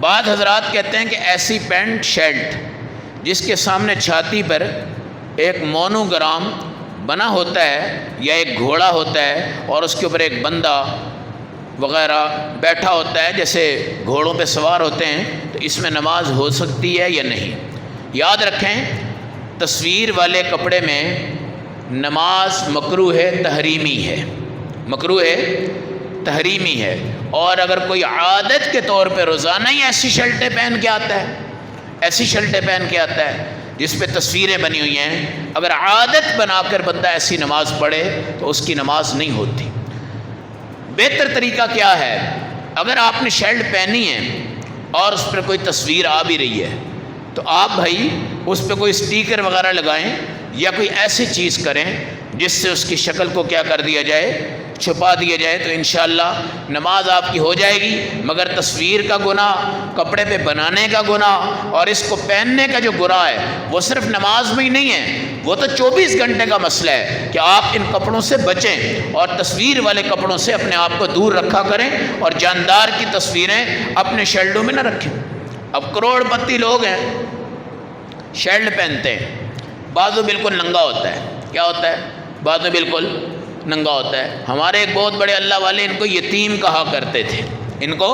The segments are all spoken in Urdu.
بعض حضرات کہتے ہیں کہ ایسی پینٹ شرٹ جس کے سامنے چھاتی پر ایک مونوگرام بنا ہوتا ہے یا ایک گھوڑا ہوتا ہے اور اس کے اوپر ایک بندہ وغیرہ بیٹھا ہوتا ہے، جیسے گھوڑوں پہ سوار ہوتے ہیں، تو اس میں نماز ہو سکتی ہے یا نہیں؟ یاد رکھیں، تصویر والے کپڑے میں نماز مکروہ تحریمی ہے، مکروہ تحریمی ہے۔ اور اگر کوئی عادت کے طور پہ روزانہ ہی ایسی شرٹیں پہن کے آتا ہے، ایسی شرٹیں پہن کے آتا ہے جس پہ تصویریں بنی ہوئی ہیں، اگر عادت بنا کر بندہ ایسی نماز پڑھے تو اس کی نماز نہیں ہوتی۔ بہتر طریقہ کیا ہے؟ اگر آپ نے شرٹ پہنی ہے اور اس پر کوئی تصویر آ بھی رہی ہے تو آپ بھائی اس پہ کوئی سٹیکر وغیرہ لگائیں یا کوئی ایسی چیز کریں جس سے اس کی شکل کو کیا کر دیا جائے، چھپا دیا جائے، تو انشاءاللہ نماز آپ کی ہو جائے گی۔ مگر تصویر کا گناہ، کپڑے پہ بنانے کا گناہ اور اس کو پہننے کا جو گناہ ہے وہ صرف نماز میں ہی نہیں ہے، وہ تو 24 گھنٹے کا مسئلہ ہے کہ آپ ان کپڑوں سے بچیں اور تصویر والے کپڑوں سے اپنے آپ کو دور رکھا کریں اور جاندار کی تصویریں اپنے شرٹوں میں نہ رکھیں۔ اب کروڑ پتی لوگ ہیں، شرٹ پہنتے ہیں، بازو بالکل ننگا ہوتا ہے، کیا ہوتا ہے؟ بازو بالکل ننگا ہوتا ہے۔ ہمارے ایک بہت بڑے اللہ والے ان کو یتیم کہا کرتے تھے، ان کو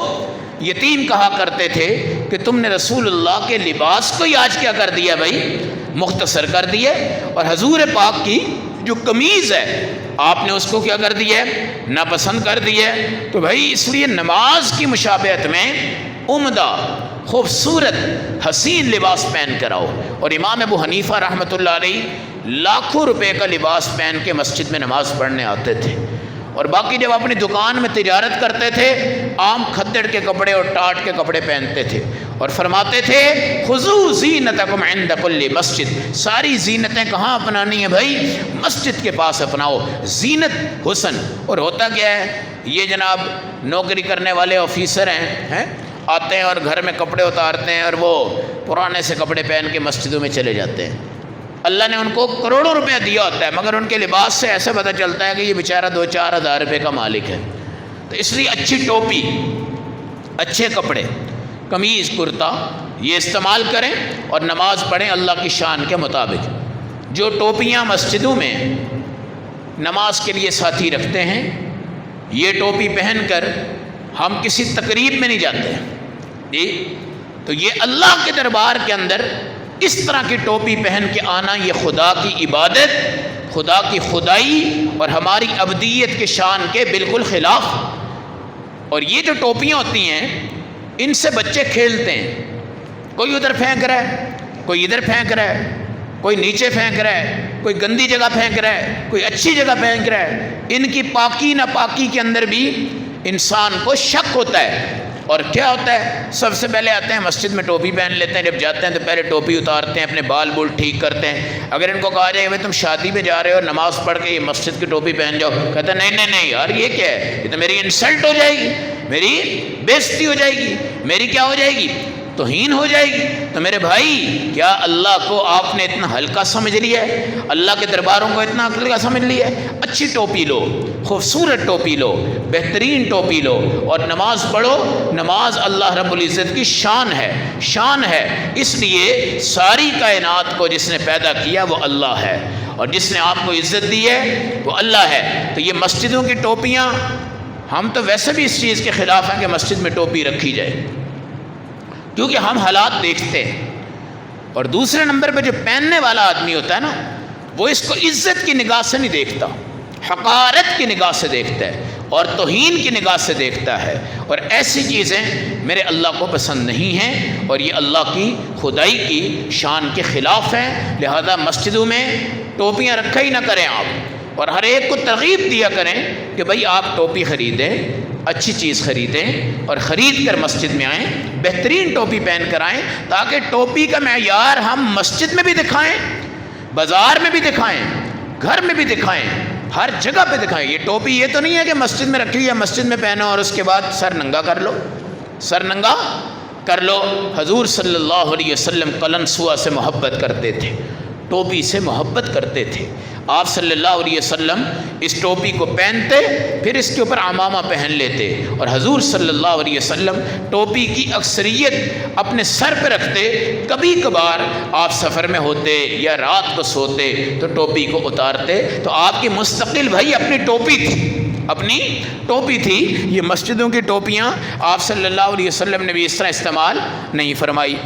یتیم کہا کرتے تھے کہ تم نے رسول اللہ کے لباس کو ہی آج کیا کر دیا بھائی، مختصر کر دیا، اور حضور پاک کی جو قمیض ہے آپ نے اس کو کیا کر دیا ہے، ناپسند کر دیا ہے۔ تو بھائی اس لیے نماز کی مشابہت میں عمدہ خوبصورت حسین لباس پہن کر آؤ۔ اور امام ابو حنیفہ رحمۃ اللہ علیہ لاکھوں روپے کا لباس پہن کے مسجد میں نماز پڑھنے آتے تھے، اور باقی جب اپنی دکان میں تجارت کرتے تھے عام کھدڑ کے کپڑے اور ٹاٹ کے کپڑے پہنتے تھے، اور فرماتے تھے خذوا زینتکم عند کل مسجد، ساری زینتیں کہاں اپنانی ہیں بھائی؟ مسجد کے پاس اپناؤ۔ زینت حسن، اور ہوتا کیا ہے، یہ جناب نوکری کرنے والے آفیسر ہیں آتے ہیں اور گھر میں کپڑے اتارتے ہیں اور وہ پرانے سے کپڑے پہن کے مسجدوں میں چلے جاتے ہیں۔ اللہ نے ان کو کروڑوں روپیہ دیا ہوتا ہے مگر ان کے لباس سے ایسا پتہ چلتا ہے کہ یہ بیچارہ 2-4 ہزار روپے کا مالک ہے۔ تو اس لیے اچھی ٹوپی، اچھے کپڑے، قمیض، کرتا یہ استعمال کریں اور نماز پڑھیں اللہ کی شان کے مطابق۔ جو ٹوپیاں مسجدوں میں نماز کے لیے ساتھی رکھتے ہیں، یہ ٹوپی پہن کر ہم کسی تقریب میں نہیں جاتے جی، تو یہ اللہ کے دربار کے اندر اس طرح کی ٹوپی پہن کے آنا یہ خدا کی عبادت، خدا کی خدائی اور ہماری ابدیت کے شان کے بالکل خلاف۔ اور یہ جو ٹوپیاں ہوتی ہیں ان سے بچے کھیلتے ہیں، کوئی ادھر پھینک رہا ہے، کوئی ادھر پھینک رہا ہے، کوئی نیچے پھینک رہا ہے، کوئی گندی جگہ پھینک رہا ہے، کوئی اچھی جگہ پھینک رہا ہے۔ ان کی پاکی ناپاکی کے اندر بھی انسان کو شک ہوتا ہے۔ اور کیا ہوتا ہے، سب سے پہلے آتے ہیں مسجد میں ٹوپی پہن لیتے ہیں، جب جاتے ہیں تو پہلے ٹوپی اتارتے ہیں، اپنے بال بول ٹھیک کرتے ہیں۔ اگر ان کو کہا جائے کہ تم شادی پہ جا رہے ہو، نماز پڑھ کے یہ مسجد کی ٹوپی پہن جاؤ، کہتے ہیں نہیں یار یہ کیا ہے، یہ تو میری انسلٹ ہو جائے گی، میری بےزتی ہو جائے گی، میری کیا ہو جائے گی، توہین ہو جائے گی۔ تو میرے بھائی کیا اللہ کو آپ نے اتنا ہلکا سمجھ لیا ہے؟ اللہ کے درباروں کو اتنا ہلکا سمجھ لیا ہے؟ اچھی ٹوپی لو، خوبصورت ٹوپی لو، بہترین ٹوپی لو اور نماز پڑھو۔ نماز اللہ رب العزت کی شان ہے، شان ہے، اس لیے ساری کائنات کو جس نے پیدا کیا وہ اللہ ہے، اور جس نے آپ کو عزت دی ہے وہ اللہ ہے۔ تو یہ مسجدوں کی ٹوپیاں، ہم تو ویسے بھی اس چیز کے خلاف ہیں کہ مسجد میں ٹوپی رکھی جائے، کیونکہ ہم حالات دیکھتے ہیں۔ اور دوسرے نمبر پہ جو پہننے والا آدمی ہوتا ہے نا، وہ اس کو عزت کی نگاہ سے نہیں دیکھتا، حقارت کی نگاہ سے دیکھتا ہے اور توہین کی نگاہ سے دیکھتا ہے، اور ایسی چیزیں میرے اللہ کو پسند نہیں ہیں اور یہ اللہ کی خدائی کی شان کے خلاف ہیں۔ لہذا مسجدوں میں ٹوپیاں رکھا ہی نہ کریں آپ، اور ہر ایک کو ترغیب دیا کریں کہ بھائی آپ ٹوپی خریدیں، اچھی چیز خریدیں اور خرید کر مسجد میں آئیں، بہترین ٹوپی پہن کر آئیں، تاکہ ٹوپی کا معیار ہم مسجد میں بھی دکھائیں، بازار میں بھی دکھائیں، گھر میں بھی دکھائیں، ہر جگہ پہ دکھائیں۔ یہ ٹوپی یہ تو نہیں ہے کہ مسجد میں رکھی یا مسجد میں پہنو اور اس کے بعد سر ننگا کر لو، سر ننگا کر لو۔ حضور صلی اللہ علیہ وسلم قلنسوہ سے محبت کرتے تھے، ٹوپی سے محبت کرتے تھے۔ آپ صلی اللہ علیہ وسلم اس ٹوپی کو پہنتے، پھر اس کے اوپر عمامہ پہن لیتے، اور حضور صلی اللہ علیہ وسلم ٹوپی کی اکثریت اپنے سر پہ رکھتے، کبھی کبھار آپ سفر میں ہوتے یا رات کو سوتے تو ٹوپی کو اتارتے۔ تو آپ کی مستقل بھائی اپنی ٹوپی تھی، یہ مسجدوں کی ٹوپیاں آپ صلی اللہ علیہ وسلم نے بھی اس طرح استعمال نہیں فرمائی۔